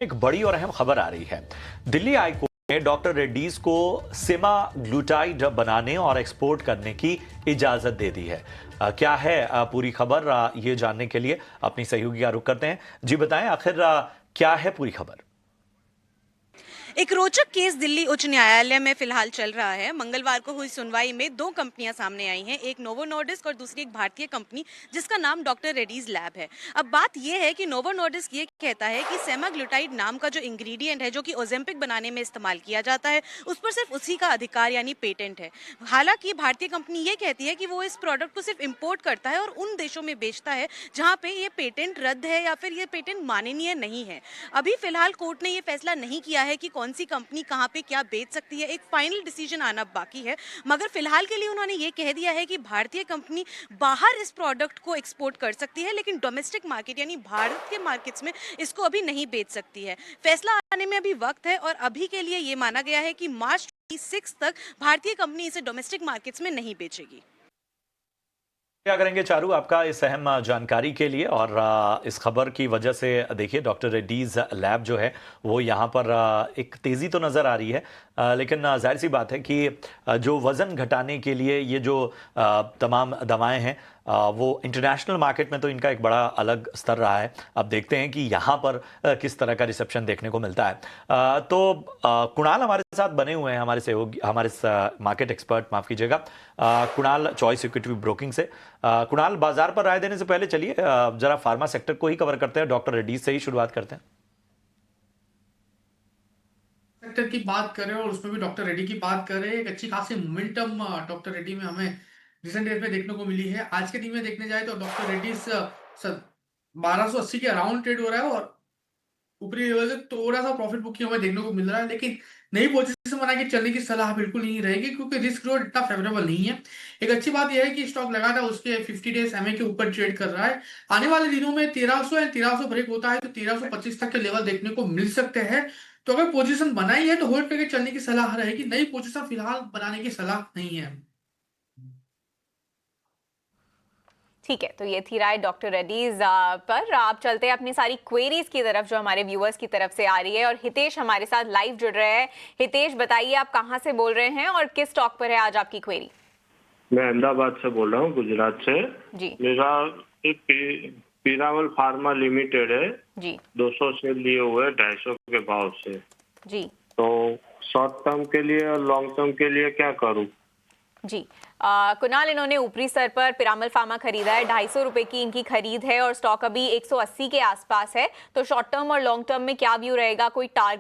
एक बड़ी और अहम खबर आ रही है। दिल्ली हाई कोर्ट ने डॉक्टर रेड्डीज को सेमाग्लूटाइड बनाने और एक्सपोर्ट करने की इजाजत दे दी है। क्या है पूरी खबर, ये जानने के लिए अपनी सहयोगी का रुख करते हैं। जी बताएं, आखिर क्या है पूरी खबर। एक रोचक केस दिल्ली उच्च न्यायालय में फिलहाल चल रहा है। मंगलवार को हुई सुनवाई में दो कंपनियां सामने आई हैं, एक नोवो नॉर्डिस्क और दूसरी एक भारतीय कंपनी जिसका नाम डॉक्टर रेड्डीज लैब है। अब बात यह है कि नोवो नॉर्डिस्क ये कहता है कि सेमाग्लूटाइड नाम का जो इंग्रेडिएंट है, जो कि ओजेम्पिक बनाने में इस्तेमाल किया जाता है, उस पर सिर्फ उसी का अधिकार यानी पेटेंट है। हालांकि भारतीय कंपनी ये कहती है कि वो इस प्रोडक्ट को सिर्फ इम्पोर्ट करता है और उन देशों में बेचता है जहाँ पे ये पेटेंट रद्द है या फिर ये पेटेंट माननीय नहीं है। अभी फिलहाल कोर्ट ने ये फैसला नहीं किया है कि कौन सी कंपनी कहां पे क्या बेच सकती है, एक फाइनल डिसीजन आना बाकी है। मगर फिलहाल के लिए उन्होंने ये कह दिया है कि भारतीय कंपनी बाहर इस प्रोडक्ट को एक्सपोर्ट कर सकती है, लेकिन डोमेस्टिक मार्केट यानी भारत के मार्केट्स में इसको अभी नहीं बेच सकती है। फैसला आने में अभी वक्त है और अभी के लिए ये माना गया है कि मार्च 26 तक भारतीय कंपनी इसे डोमेस्टिक मार्केट्स में नहीं बेचेगी। क्या करेंगे चारू आपका इस अहम जानकारी के लिए। और इस खबर की वजह से देखिए, डॉक्टर रेड्डीज लैब जो है वो यहाँ पर एक तेज़ी तो नज़र आ रही है, लेकिन जाहिर सी बात है कि जो वज़न घटाने के लिए ये जो तमाम दवाएं हैं, वो इंटरनेशनल मार्केट में तो इनका एक बड़ा अलग स्तर रहा है। अब देखते हैं कि यहाँ पर किस तरह का रिसेप्शन देखने को मिलता है। कुणाल हमारे साथ बने हुए हैं, हमारे सहयोगी, हमारे मार्केट एक्सपर्ट, माफ़ कीजिएगा, कुणाल चॉइस इक्विटी ब्रोकिंग से। कुणाल, बाजार पर राय देने से पहले चलिए जरा फार्मा सेक्टर को ही कवर करते हैं, डॉक्टर रेड्डीज से ही शुरुआत करते हैं। सेक्टर की बात करें और उसमें भी डॉक्टर रेड्डी की बात करें, एक अच्छी खासी मोमेंटम डॉक्टर रेड्डी में हमें रिसेंट डेज में देखने को मिली है। आज के दिन में देखने जाए तो डॉक्टर रेड्डी 1280 के अराउंड ट्रेड हो रहा है और ऊपरी लेवल से थोड़ा सा प्रॉफिट बुकिंग हमें देखने को मिल रहा है, लेकिन नई पोजीशन बना के चलने की सलाह बिल्कुल नहीं रहेगी क्योंकि रिस्क रोड इतना फेवरेबल नहीं है। एक अच्छी बात यह है कि स्टॉक लगातार उसके 50 डेज एमए के ऊपर ट्रेड कर रहा है। आने वाले दिनों में 1300 या 1300 ब्रेक होता है तो 1325 तक के लेवल देखने को मिल सकते हैं। तो अगर पोजीशन बनाई है तो होल्ड करके चलने की सलाह रहेगी, नई पोजीशन फिलहाल बनाने की सलाह नहीं है। ठीक है, तो ये थी राय डॉक्टर रेड्डीज पर। आप चलते हैं अपनी सारी क्वेरीज की तरफ जो हमारे व्यूअर्स की तरफ से आ रही है, और हितेश हमारे साथ लाइव जुड़ रहे हैं। हितेश, बताइए आप कहां से बोल रहे हैं और किस स्टॉक पर है आज आपकी क्वेरी? मैं अहमदाबाद से बोल रहा हूँ, गुजरात से जी मेरा एक पीरामल फार्मा लिमिटेड है जी 200 से लिए हुए 250 के भाव से। जी तो शॉर्ट टर्म के लिए और लॉन्ग टर्म के लिए क्या करूँ? जी कुणाल, इन्होंने ऊपरी स्तर पर पिरामल फार्मा खरीदा है, 250 रुपए की इनकी खरीद है और स्टॉक अभी 180 के आसपास है। तो शॉर्ट टर्म और लॉन्ग टर्म में क्या व्यू रहेगा? कोई टारगेट